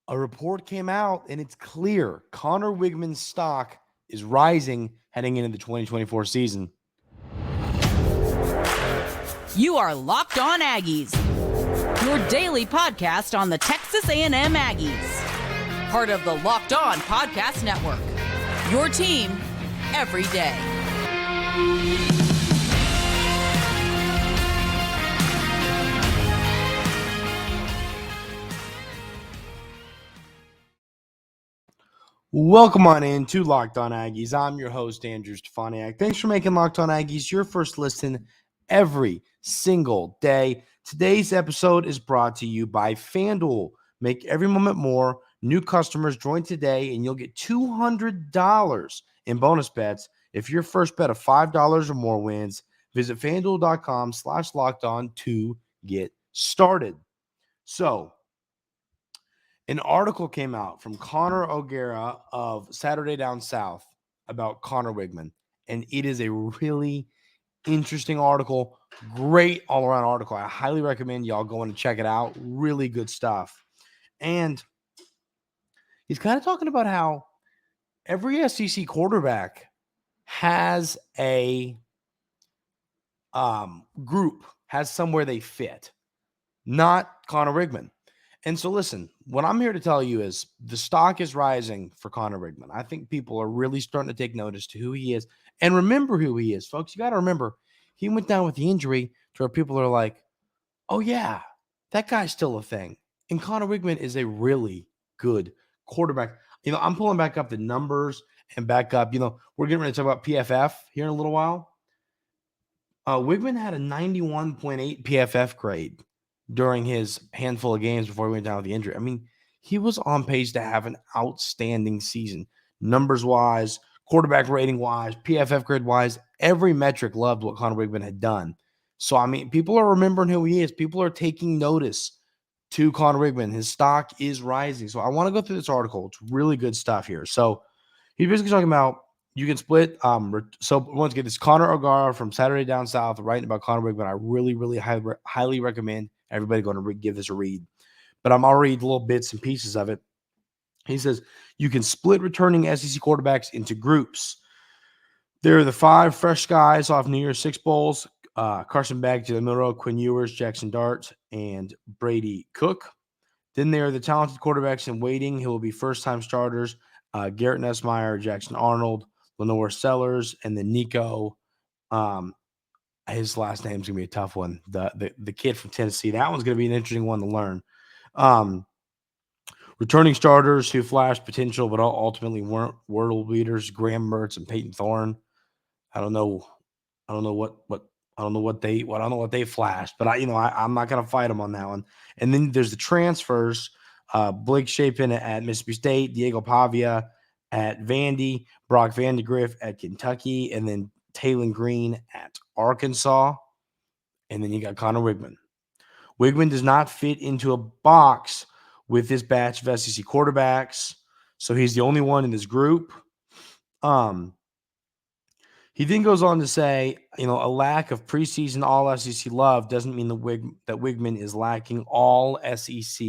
A report came out, and it's clear Conner Weigman's stock is rising heading into the 2024 season. You are Locked On Aggies, your daily podcast on the Texas A&M Aggies. Part of the Locked On Podcast Network, your team every day. Welcome on in to Locked On Aggies. I'm your host, Andrew Stefaniak. Thanks for making Locked On Aggies your first listen every single day. Today's episode is brought to you by FanDuel. Make every moment more. New customers join today, and you'll get $200 in bonus bets if your first bet of $5 or more wins. Visit FanDuel.com/lockedon to get started. So, an article came out from Connor O'Gara of Saturday Down South about Conner Weigman, and it is a really interesting article, great all-around article. I highly recommend y'all going to check it out. Really good stuff. And he's kind of talking about how every SEC quarterback has a group, has somewhere they fit, not Conner Weigman. And so listen, what I'm here to tell you is the stock is rising for Conner Weigman. I think people are really starting to take notice to who he is and remember who he is, folks. You got to remember, he went down with the injury to where people are like, oh yeah, that guy's still a thing. And Conner Weigman is a really good quarterback. You know, I'm pulling back up the numbers and back up. You know, we're getting ready to talk about PFF here in a little while. Weigman had a 91.8 PFF grade during his handful of games before he went down with the injury. I mean, he was on pace to have an outstanding season. Numbers-wise, quarterback rating-wise, PFF grade-wise, every metric loved what Conner Weigman had done. So, I mean, people are remembering who he is. People are taking notice to Conner Weigman. His stock is rising. So, I want to go through this article. It's really good stuff here. So, he's basically talking about you can split. So, once again, this is Connor O'Gara from Saturday Down South writing about Conner Weigman. I really, really highly recommend everybody going to give this a read. But I'll read little bits and pieces of it. He says, you can split returning SEC quarterbacks into groups. There are the 5 fresh guys off New Year's 6 Bowls. Carson Beck, Jalen Milroe, Quinn Ewers, Jackson Dart, and Brady Cook. Then there are the talented quarterbacks in waiting who will be first-time starters. Garrett Nussmeier, Jackson Arnold, Lenore Sellers, and then Nico. His last name's going to be a tough one. The kid from Tennessee. That one's going to be an interesting one to learn. Returning starters who flashed potential but ultimately weren't world beaters, Graham Mertz and Peyton Thorne. I don't know what they flashed, but I'm not going to fight them on that one. And then there's the transfers. Blake Shapen at Mississippi State, Diego Pavia at Vandy, Brock Vandegrift at Kentucky, and then Taurean Green at Arkansas. And then you got Conner Weigman. Weigman does not fit into a box with this batch of SEC quarterbacks, so he's the only one in this group. He then goes on to say, a lack of preseason all-SEC love doesn't mean that Weigman is lacking all SEC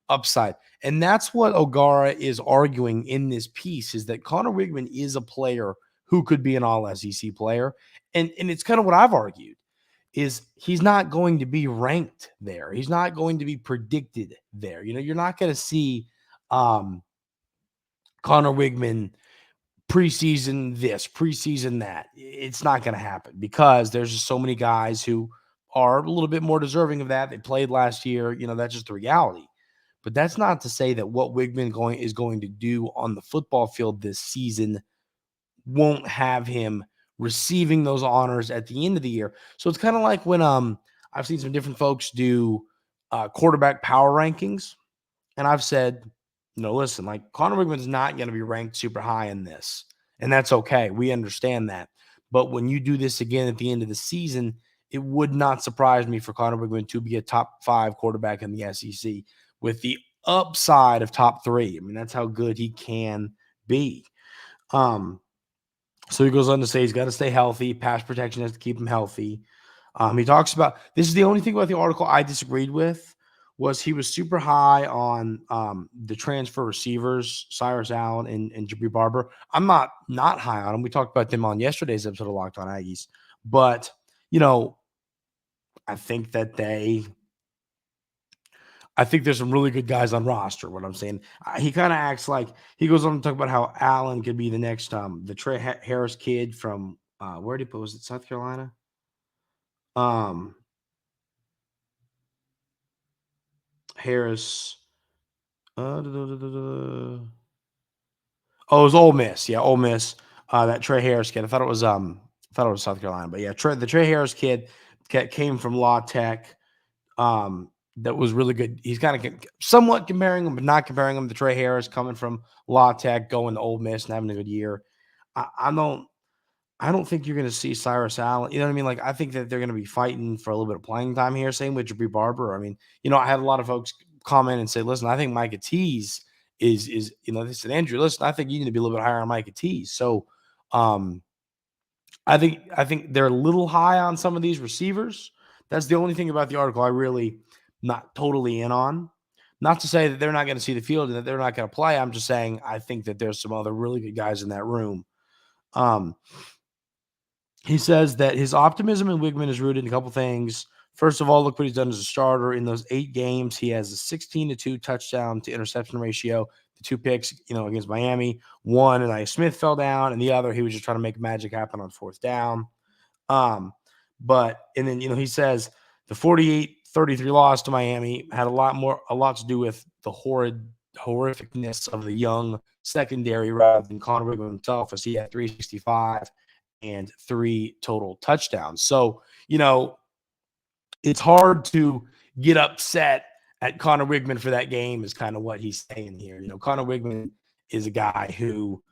upside. And that's what O'Gara is arguing in this piece, is that Conner Weigman is a player who could be an all-SEC player. And it's kind of what I've argued, is he's not going to be ranked there. He's not going to be predicted there. You're not going to see Conner Weigman preseason this, preseason that. It's not going to happen because there's just so many guys who are a little bit more deserving of that. They played last year. That's just the reality. But that's not to say that what Weigman is going to do on the football field this season won't have him receiving those honors at the end of the year. So it's kind of like when I've seen some different folks do quarterback power rankings, and I've said, listen, like Conner Weigman's not going to be ranked super high in this, and that's okay. We understand that. But when you do this again at the end of the season, it would not surprise me for Conner Weigman to be a top 5 quarterback in the SEC with the upside of top 3. I mean, that's how good he can be. So he goes on to say he's got to stay healthy. Pass protection has to keep him healthy. He talks about, this is the only thing about the article I disagreed with, was he was super high on the transfer receivers, Cyrus Allen and Jabri Barber. I'm not high on them. We talked about them on yesterday's episode of Locked On Aggies. But, I think that there's some really good guys on roster. What I'm saying, he kind of acts like he goes on to talk about how Allen could be the next the Trey Harris kid from where did he put? Was it South Carolina? Harris. Oh, it was Ole Miss. Yeah, Ole Miss. That Trey Harris kid. I thought it was South Carolina, but yeah, the Trey Harris kid came from Law Tech. That was really good. He's kind of somewhat comparing him, but not comparing him to Trey Harris coming from La Tech, going to Ole Miss and having a good year. I don't think you're going to see Cyrus Allen. You know what I mean? Like, I think that they're going to be fighting for a little bit of playing time here. Same with Jabri Barber. I mean, I had a lot of folks comment and say, listen, I think Micah Tease is they said, Andrew, listen, I think you need to be a little bit higher on Micah Tease. So, I think they're a little high on some of these receivers. That's the only thing about the article I really not totally in on. Not to say that they're not going to see the field and that they're not going to play. I'm just saying I think that there's some other really good guys in that room. He says that his optimism in Weigman is rooted in a couple things. First of all, look what he's done as a starter. In those 8 games, he has a 16-2 touchdown to interception ratio. The 2 picks, against Miami. One, and Smith fell down, and the other, he was just trying to make magic happen on 4th down. And then, he says the 48-33 loss to Miami had a lot to do with the horrificness of the young secondary rather than Conner Weigman himself, as he had 365 and 3 total touchdowns. So, it's hard to get upset at Conner Weigman for that game is kind of what he's saying here. Conner Weigman is a guy who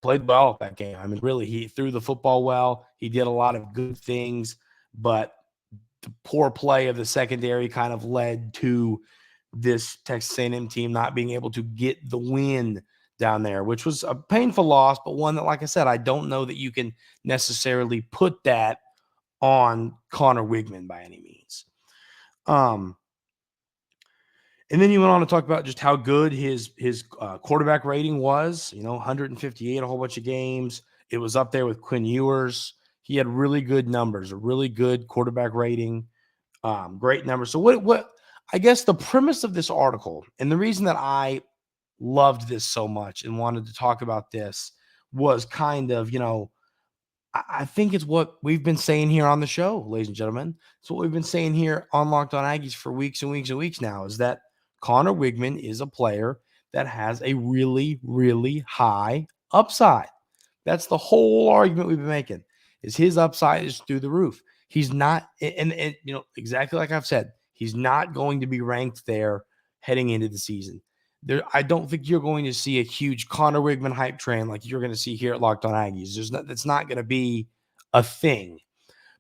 played well at that game. I mean, really, he threw the football well. He did a lot of good things, but the poor play of the secondary kind of led to this Texas A&M team not being able to get the win down there, which was a painful loss, but one that, like I said, I don't know that you can necessarily put that on Conner Weigman by any means. And then you went on to talk about just how good his quarterback rating was, 158, a whole bunch of games. It was up there with Quinn Ewers. He had really good numbers, a really good quarterback rating, great numbers. So what I guess the premise of this article, and the reason that I loved this so much and wanted to talk about this, was kind of, I think it's what we've been saying here on the show, ladies and gentlemen. It's what we've been saying here on Locked On Aggies for weeks and weeks and weeks now, is that Conner Weigman is a player that has a really, really high upside. That's the whole argument we've been making, is his upside is through the roof. He's not, and exactly like I've said, he's not going to be ranked there heading into the season. I don't think you're going to see a huge Conner Weigman hype train like you're going to see here at Locked On Aggies. That's not going to be a thing.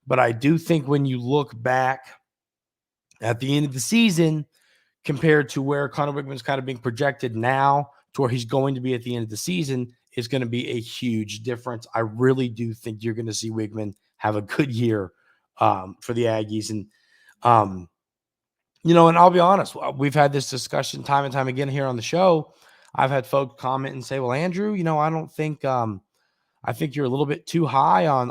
But I do think when you look back at the end of the season, compared to where Conner Weigman's kind of being projected now to where he's going to be at the end of the season, is going to be a huge difference. I really do think you're going to see Weigman have a good year for the Aggies. And, and I'll be honest, we've had this discussion time and time again here on the show. I've had folks comment and say, well, Andrew, I don't think I think you're a little bit too high on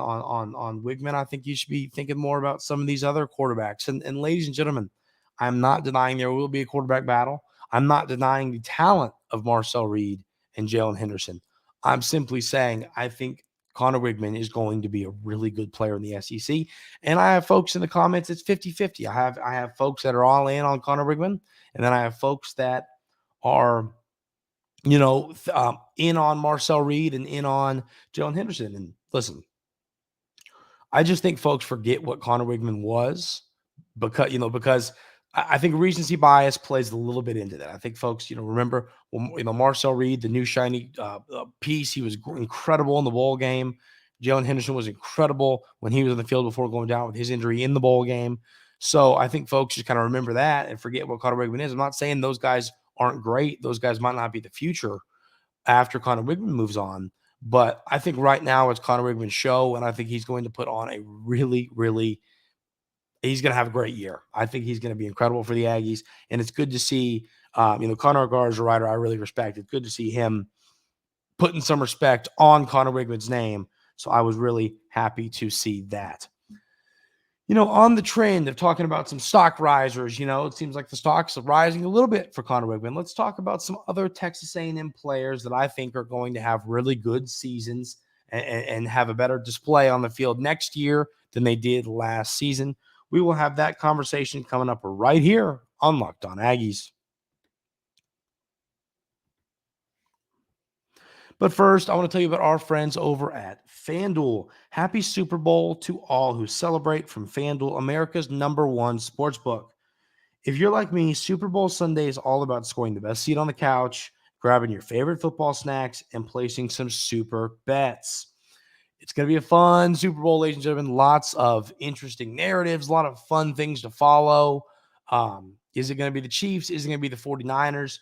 Weigman. I think you should be thinking more about some of these other quarterbacks. And ladies and gentlemen, I'm not denying there will be a quarterback battle. I'm not denying the talent of Marcel Reed and Jalen Henderson. I'm simply saying I think Conner Weigman is going to be a really good player in the SEC. And I have folks in the comments, it's 50-50. I have folks that are all in on Conner Weigman, and then I have folks that are, in on Marcel Reed and in on Jalen Henderson. And listen, I just think folks forget what Conner Weigman was because I think recency bias plays a little bit into that. I think folks, remember, Marcel Reed, the new shiny piece, he was incredible in the bowl game. Jalen Henderson was incredible when he was in the field before going down with his injury in the bowl game. So I think folks just kind of remember that and forget what Conner Weigman is. I'm not saying those guys aren't great. Those guys might not be the future after Conner Weigman moves on. But I think right now it's Conner Weigman's show, and I think he's going to put on a really, really he's going to have a great year. I think he's going to be incredible for the Aggies. And it's good to see, Connor Gar is a writer I really respect. It's good to see him putting some respect on Conner Weigman's name. So I was really happy to see that. On the trend of talking about some stock risers, it seems like the stocks are rising a little bit for Conner Weigman. Let's talk about some other Texas A&M players that I think are going to have really good seasons and have a better display on the field next year than they did last season. We will have that conversation coming up right here on Locked On Aggies. But first, I want to tell you about our friends over at FanDuel. Happy Super Bowl to all who celebrate from FanDuel, America's #1 sportsbook. If you're like me, Super Bowl Sunday is all about scoring the best seat on the couch, grabbing your favorite football snacks, and placing some super bets. It's going to be a fun Super Bowl, ladies and gentlemen. Lots of interesting narratives, a lot of fun things to follow. Is it going to be the Chiefs? Is it going to be the 49ers?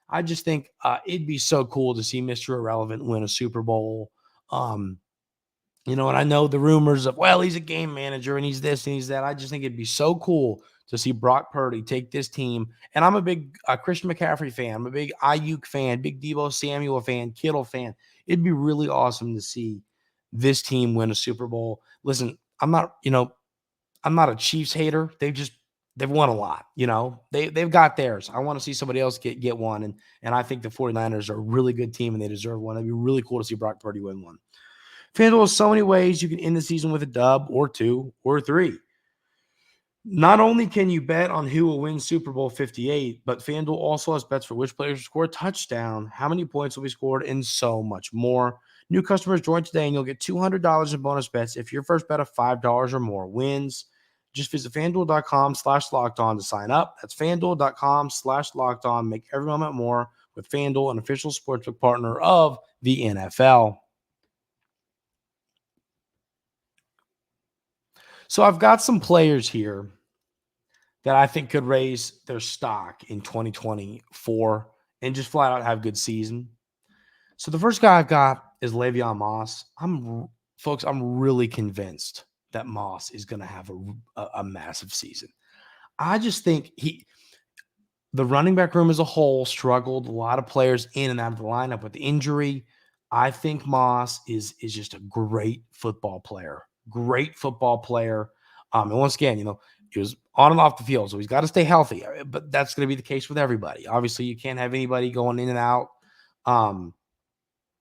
I just think it'd be so cool to see Mr. Irrelevant win a Super Bowl. And I know the rumors of, well, he's a game manager and he's this and he's that. I just think it'd be so cool to see Brock Purdy take this team. And I'm a big Christian McCaffrey fan. I'm a big Ayuk fan, big Deebo Samuel fan, Kittle fan. It'd be really awesome to see this team win a Super Bowl. Listen, I'm not a Chiefs hater. They've won a lot, they've got theirs. I want to see somebody else get one. And I think the 49ers are a really good team and they deserve one. It'd be really cool to see Brock Purdy win one. FanDuel has so many ways you can end the season with a dub or 2 or 3. Not only can you bet on who will win Super Bowl 58, but FanDuel also has bets for which players will score a touchdown, how many points will be scored, and so much more. New customers join today and you'll get $200 in bonus bets if your first bet of $5 or more wins. Just visit FanDuel.com/lockedon to sign up. That's FanDuel.com/lockedon. Make every moment more with FanDuel, an official sportsbook partner of the NFL. So I've got some players here that I think could raise their stock in 2024 and just flat out have good season. So the first guy I've got is LeVeon Moss. I'm really convinced that Moss is going to have a massive season. I just think the running back room as a whole struggled. A lot of players in and out of the lineup with injury. I think Moss is just a great football player. And once again, he was on and off the field, so he's got to stay healthy. But that's going to be the case with everybody. Obviously, you can't have anybody going in and out.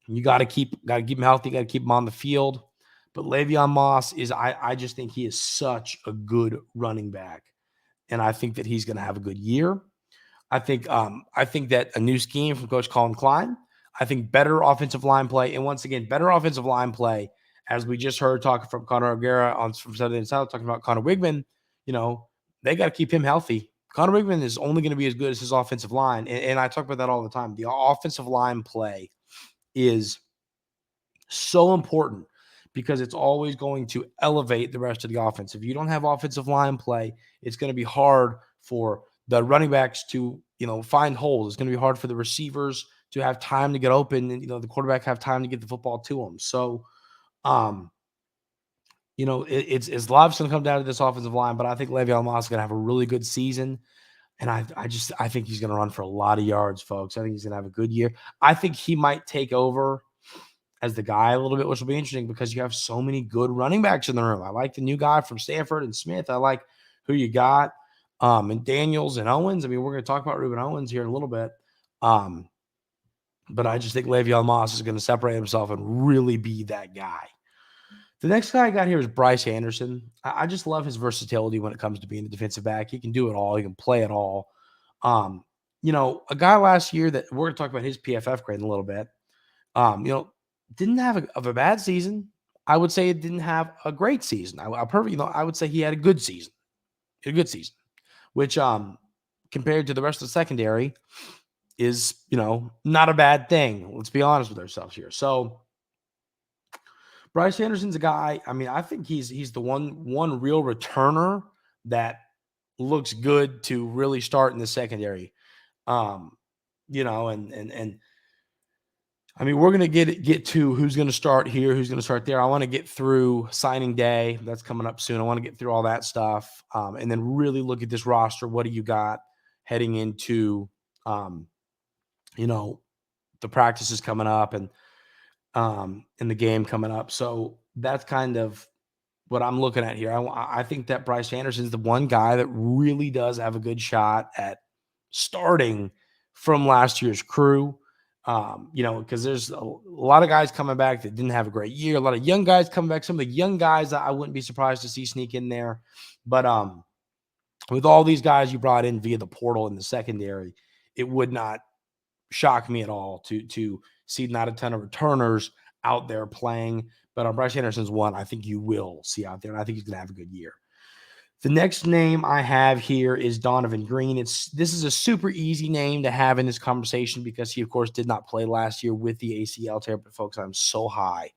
You got to keep him healthy. Got to keep him on the field. But LeVeon Moss I just think he is such a good running back, and I think that he's going to have a good year. I think that a new scheme from Coach Colin Klein. I think better offensive line play, and once again, better offensive line play. As we just heard talking from Connor O'Gara from Saturday Night South, talking about Conner Weigman, they got to keep him healthy. Conner Weigman is only going to be as good as his offensive line, and I talk about that all the time. The offensive line play is so important because it's always going to elevate the rest of the offense. If you don't have offensive line play, it's going to be hard for the running backs to, find holes. It's going to be hard for the receivers to have time to get open and, the quarterback have time to get the football to them. So, it's a lot's going to come down to this offensive line, but I think LeVeon Moss is going to have a really good season. And I think he's going to run for a lot of yards, folks. I think he's going to have a good year. I think he might take over as the guy a little bit, which will be interesting because you have so many good running backs in the room. I like the new guy from Stanford and Smith. I like who you got, and Daniels and Owens. I mean, we're going to talk about Ruben Owens here in a little bit. But I just think LeVeon Moss is going to separate himself and really be that guy. The next guy I got here is Bryce Anderson. I just love his versatility when it comes to being a defensive back. He can do it all. He can play it all. A guy last year that we're going to talk about his PFF grade in a little bit, didn't have a bad season. I would say it didn't have a great season. I would say he had a good season. Which compared to the rest of the secondary is, not a bad thing. Let's be honest with ourselves here. So Bryce Anderson's a guy. I mean, I think he's the one real returner that looks good to really start in the secondary. And I mean, we're going to get to who's going to start here, who's going to start there. I want to get through signing day. That's coming up soon. I want to get through all that stuff, and then really look at this roster. What do you got heading into, the practices coming up and the game coming up. So that's kind of what I'm looking at here. I think that Bryce Anderson is the one guy that really does have a good shot at starting from last year's crew. Because there's a lot of guys coming back that didn't have a great year. A lot of young guys coming back. Some of the young guys that I wouldn't be surprised to see sneak in there. But with all these guys you brought in via the portal in the secondary, it would not shock me at all to see not a ton of returners out there playing. But Bryce Anderson's one I think you will see out there, and I think he's going to have a good year. The next name I have here is Donovan Green. This is a super easy name to have in this conversation because he, of course, did not play last year with the ACL tear. But, folks, I'm so high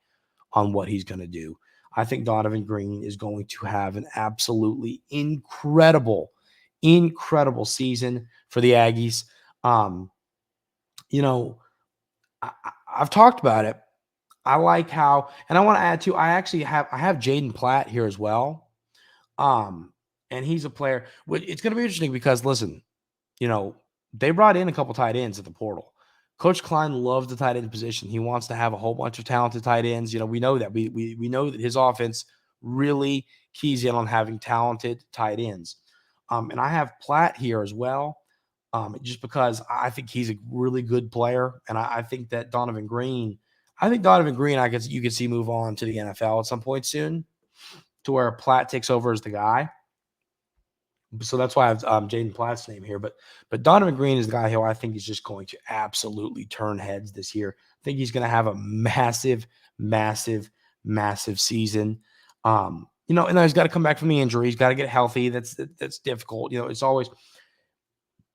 on what he's going to do. I think Donovan Green is going to have an absolutely incredible season for the Aggies. I've talked about it. I like how, and I want to add too, I have Jaden Platt here as well. And he's a player. It's going to be interesting because, listen, they brought in a couple tight ends at the portal. Coach Klein loves the tight end position. He wants to have a whole bunch of talented tight ends. We know that. We know that his offense really keys in on having talented tight ends. And I have Platt here as well, just because I think he's a really good player. And I think that Donovan Green, you could see move on to the NFL at some point soon, to where Platt takes over as the guy. So that's why I have Jaden Platt's name here. But Donovan Green is the guy who I think is just going to absolutely turn heads this year. I think he's going to have a massive season. And he's got to come back from the injury. He's got to get healthy. That's difficult. It's always,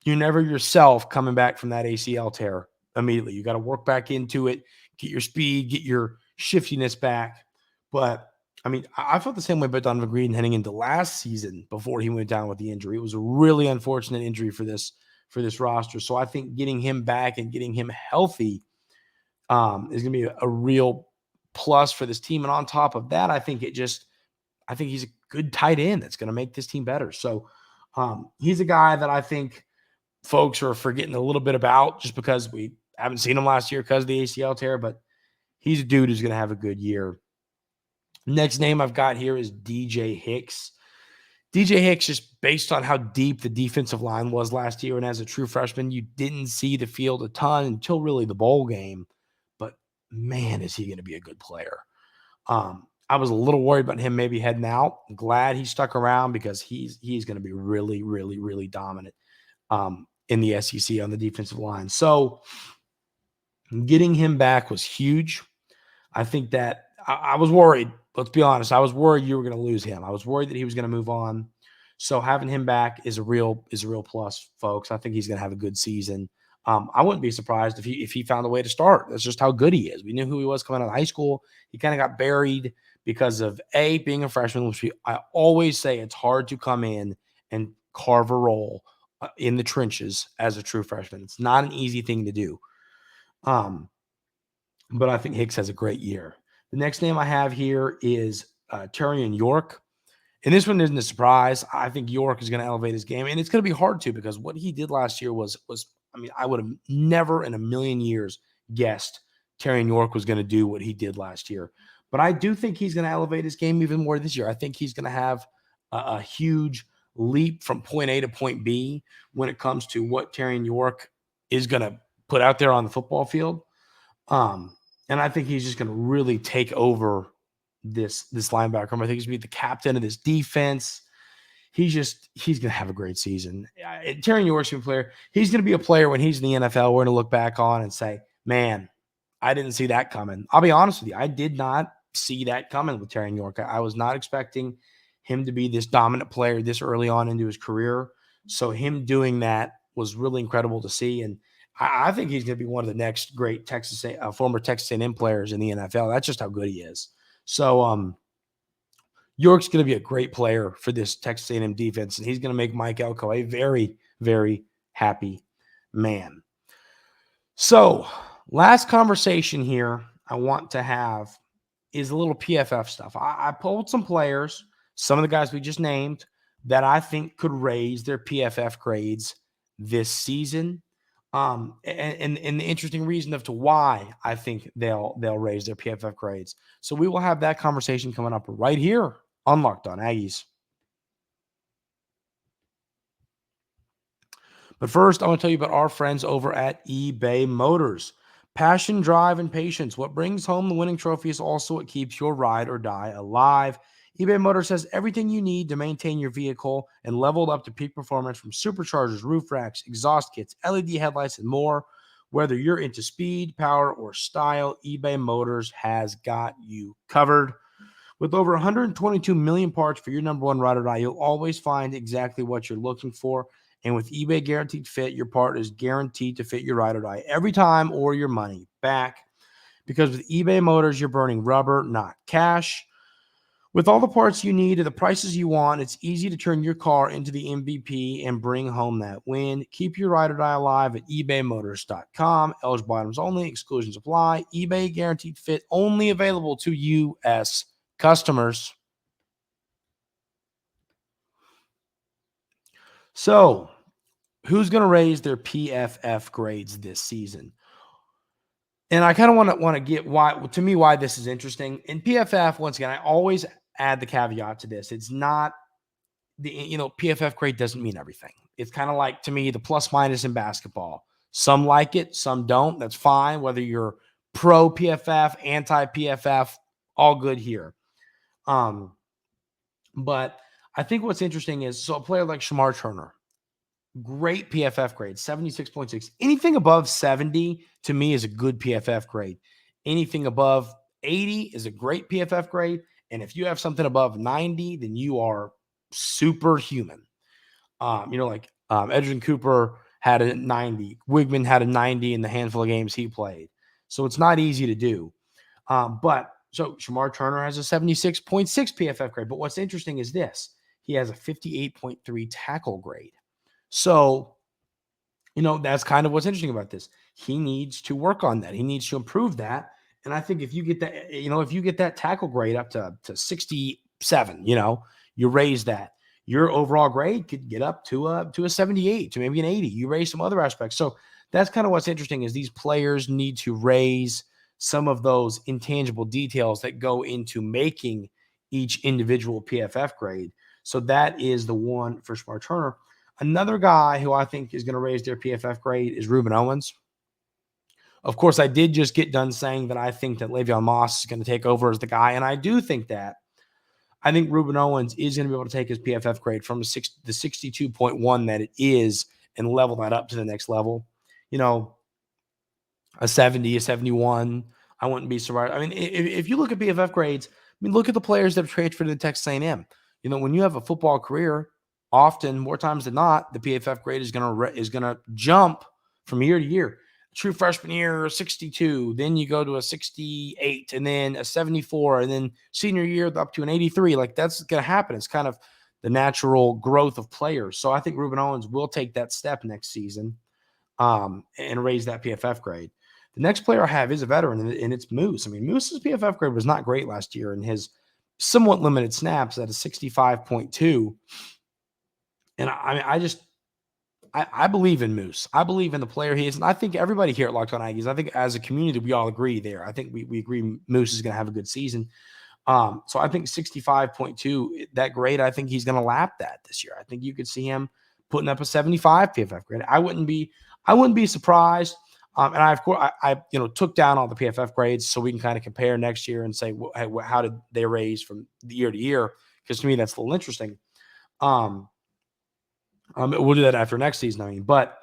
you're never yourself coming back from that ACL tear immediately. You got to work back into it, get your speed, get your shiftiness back. But I mean, I felt the same way about Donovan Green heading into last season before he went down with the injury. It was a really unfortunate injury for this roster. So I think getting him back and getting him healthy is going to be a real plus for this team. And on top of that, I think he's a good tight end that's going to make this team better. So he's a guy that I think folks are forgetting a little bit about just because we haven't seen him last year because of the ACL tear, but he's a dude who's going to have a good year. Next name I've got here is DJ Hicks. DJ Hicks, just based on how deep the defensive line was last year, and as a true freshman, you didn't see the field a ton until really the bowl game. But, man, is he going to be a good player. I was a little worried about him maybe heading out. I'm glad he stuck around because he's going to be really, really, really dominant in the SEC on the defensive line. So getting him back was huge. I think that I was worried. Let's be honest. I was worried you were going to lose him. I was worried that he was going to move on. So having him back is a real plus, folks. I think he's going to have a good season. I wouldn't be surprised if he found a way to start. That's just how good he is. We knew who he was coming out of high school. He kind of got buried because of being a freshman, which I always say it's hard to come in and carve a role in the trenches as a true freshman. It's not an easy thing to do. But I think Hicks has a great year. The next name I have here is Taurean York. And this one isn't a surprise. I think York is going to elevate his game. And it's going to be hard to, because what he did last year was I would have never in a million years guessed Taurean York was going to do what he did last year. But I do think he's going to elevate his game even more this year. I think he's going to have a huge leap from point A to point B when it comes to what Taurean York is going to put out there on the football field. And I think he's just going to really take over this linebacker. I think he's going to be the captain of this defense. He's going to have a great season. Taurean York's a player. He's going to be a player when he's in the NFL we're going to look back on and say, man, I didn't see that coming. I'll be honest with you. I did not see that coming with Taurean York. I was not expecting him to be this dominant player this early on into his career. So him doing that was really incredible to see. And I think he's going to be one of the next great former Texas A&M players in the NFL. That's just how good he is. So York's going to be a great player for this Texas A&M defense, and he's going to make Mike Elko a very, very happy man. So Last conversation here I want to have is a little PFF stuff. I pulled some players, some of the guys we just named, that I think could raise their PFF grades this season. And the interesting reason of to why I think they'll raise their PFF grades. So we will have that conversation coming up right here on Locked On Aggies. But first, I want to tell you about our friends over at eBay Motors. Passion, drive, and patience. What brings home the winning trophy is also what keeps your ride or die alive. eBay Motors has everything you need to maintain your vehicle and leveled up to peak performance, from superchargers, roof racks, exhaust kits, LED headlights, and more. Whether you're into speed, power, or style, eBay Motors has got you covered. With over 122 million parts for your number one ride or die, you'll always find exactly what you're looking for. And with eBay Guaranteed Fit, your part is guaranteed to fit your ride or die every time, or your money back. Because with eBay Motors, you're burning rubber, not cash. With all the parts you need at the prices you want, it's easy to turn your car into the MVP and bring home that win. Keep your ride or die alive at ebaymotors.com. Eligible items only. Exclusions apply. eBay Guaranteed Fit only available to U.S. customers. So, who's going to raise their PFF grades this season? And I kind of want to get why this is interesting. In PFF, once again, I always add the caveat to this. It's not PFF grade doesn't mean everything. It's kind of like, to me, the plus minus in basketball. Some like it, some don't. That's fine. Whether you're pro PFF, anti PFF, all good here. But I think what's interesting is, so a player like Shamar Turner, great PFF grade, 76.6. Anything above 70 to me is a good PFF grade. Anything above 80 is a great PFF grade. And if you have something above 90, then you are superhuman. Edgerrin Cooper had a 90. Weigman had a 90 in the handful of games he played. So it's not easy to do. So Shamar Turner has a 76.6 PFF grade. But what's interesting is this. He has a 58.3 tackle grade. So, that's kind of what's interesting about this. He needs to work on that. He needs to improve that. And I think if you get that, if you get that tackle grade up to 67, you raise that, your overall grade could get up to a 78, to maybe an 80. You raise some other aspects. So that's kind of what's interesting, is these players need to raise some of those intangible details that go into making each individual PFF grade. So that is the one for Shamar Turner. Another guy who I think is going to raise their PFF grade is Rueben Owens. Of course, I did just get done saying that I think that LeVeon Moss is going to take over as the guy, and I do think that. I think Rueben Owens is going to be able to take his PFF grade from the 62.1 that it is and level that up to the next level. A 70, a 71, I wouldn't be surprised. I mean, if you look at PFF grades, look at the players that have transferred to Texas A&M. When you have a football career, often, more times than not, the PFF grade is going to jump from year to year. True freshman year, 62. Then you go to a 68, and then a 74, and then senior year up to an 83. Like, that's going to happen. It's kind of the natural growth of players. So I think Rueben Owens will take that step next season and raise that PFF grade. The next player I have is a veteran, and it's Moose. Moose's PFF grade was not great last year, and his somewhat limited snaps at a 65.2. And I believe in Moose. I believe in the player he is. And I think everybody here at Locked On Aggies, I think as a community, we all agree there. I think we agree Moose is going to have a good season. So I think 65.2, that grade, I think he's going to lap that this year. I think you could see him putting up a 75 PFF grade. I wouldn't be surprised. And I took down all the PFF grades so we can kind of compare next year and say, how did they raise from year to year? Because to me, that's a little interesting. We'll do that after next season, But,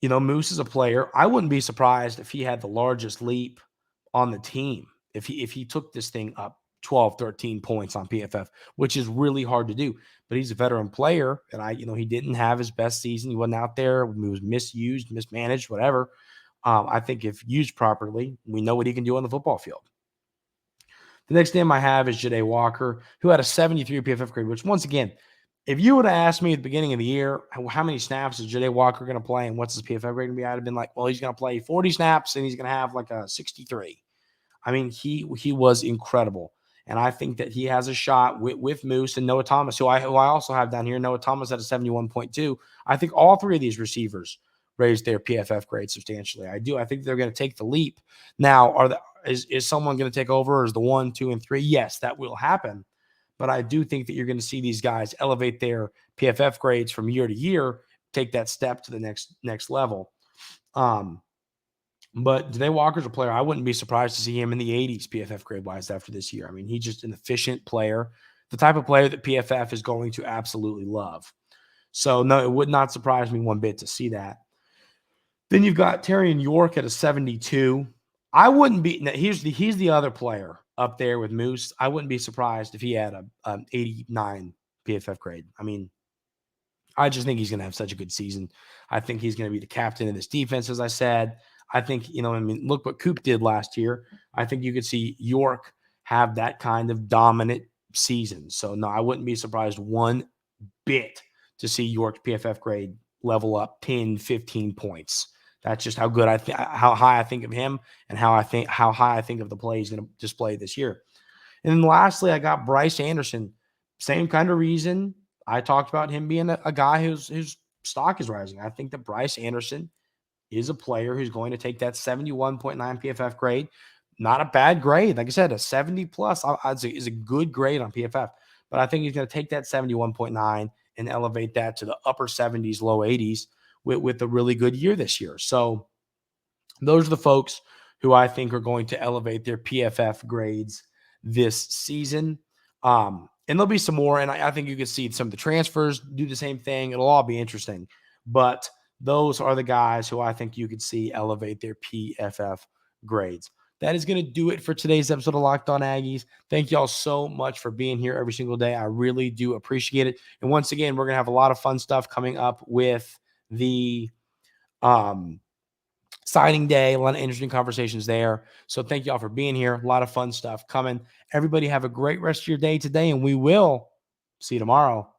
Moose is a player. I wouldn't be surprised if he had the largest leap on the team, if he took this thing up 12, 13 points on PFF, which is really hard to do. But he's a veteran player, and he didn't have his best season. He wasn't out there. He was misused, mismanaged, whatever. I think if used properly, we know what he can do on the football field. The next name I have is Jahdae Walker, who had a 73 PFF grade, which, once again, If you would have asked me at the beginning of the year, how many snaps is Jahdae Walker going to play and what's his PFF grade going to be, I'd have been like, well, he's going to play 40 snaps and he's going to have like a 63. I mean, he was incredible. And I think that he has a shot with Moose and Noah Thomas, who I also have down here. Noah Thomas at a 71.2. I think all three of these receivers raised their PFF grade substantially. I do. I think they're going to take the leap. Now, is someone going to take over as the 1, 2, and 3? Yes, that will happen. But I do think that you're going to see these guys elevate their PFF grades from year to year, take that step to the next level. But Jahdae Walker's a player. I wouldn't be surprised to see him in the 80s PFF grade-wise after this year. I mean, he's just an efficient player, the type of player that PFF is going to absolutely love. So, no, it would not surprise me one bit to see that. Then you've got Taurean York at a 72. I wouldn't be – he's the other player up there with Moose. I wouldn't be surprised if he had an 89 PFF grade. I mean, I just think he's going to have such a good season. I think he's going to be the captain of this defense, as I said. I think, look what Coop did last year. I think you could see York have that kind of dominant season. So, no, I wouldn't be surprised one bit to see York's PFF grade level up 10, 15 points. That's just how good how high I think of him and how high I think of the play he's going to display this year. And then lastly, I got Bryce Anderson. Same kind of reason. I talked about him being a guy whose stock is rising. I think that Bryce Anderson is a player who's going to take that 71.9 PFF grade. Not a bad grade. Like I said, a 70 plus is a good grade on PFF. But I think he's going to take that 71.9 and elevate that to the upper 70s, low 80s with a really good year this year. So those are the folks who I think are going to elevate their PFF grades this season. And there'll be some more, and I think you can see some of the transfers do the same thing. It'll all be interesting. But those are the guys who I think you could see elevate their PFF grades. That is going to do it for today's episode of Locked On Aggies. Thank y'all so much for being here every single day. I really do appreciate it. And once again, we're going to have a lot of fun stuff coming up with the signing day, a lot of interesting conversations there. So thank y'all for being here. A lot of fun stuff coming. Everybody have a great rest of your day today, and we will see you tomorrow.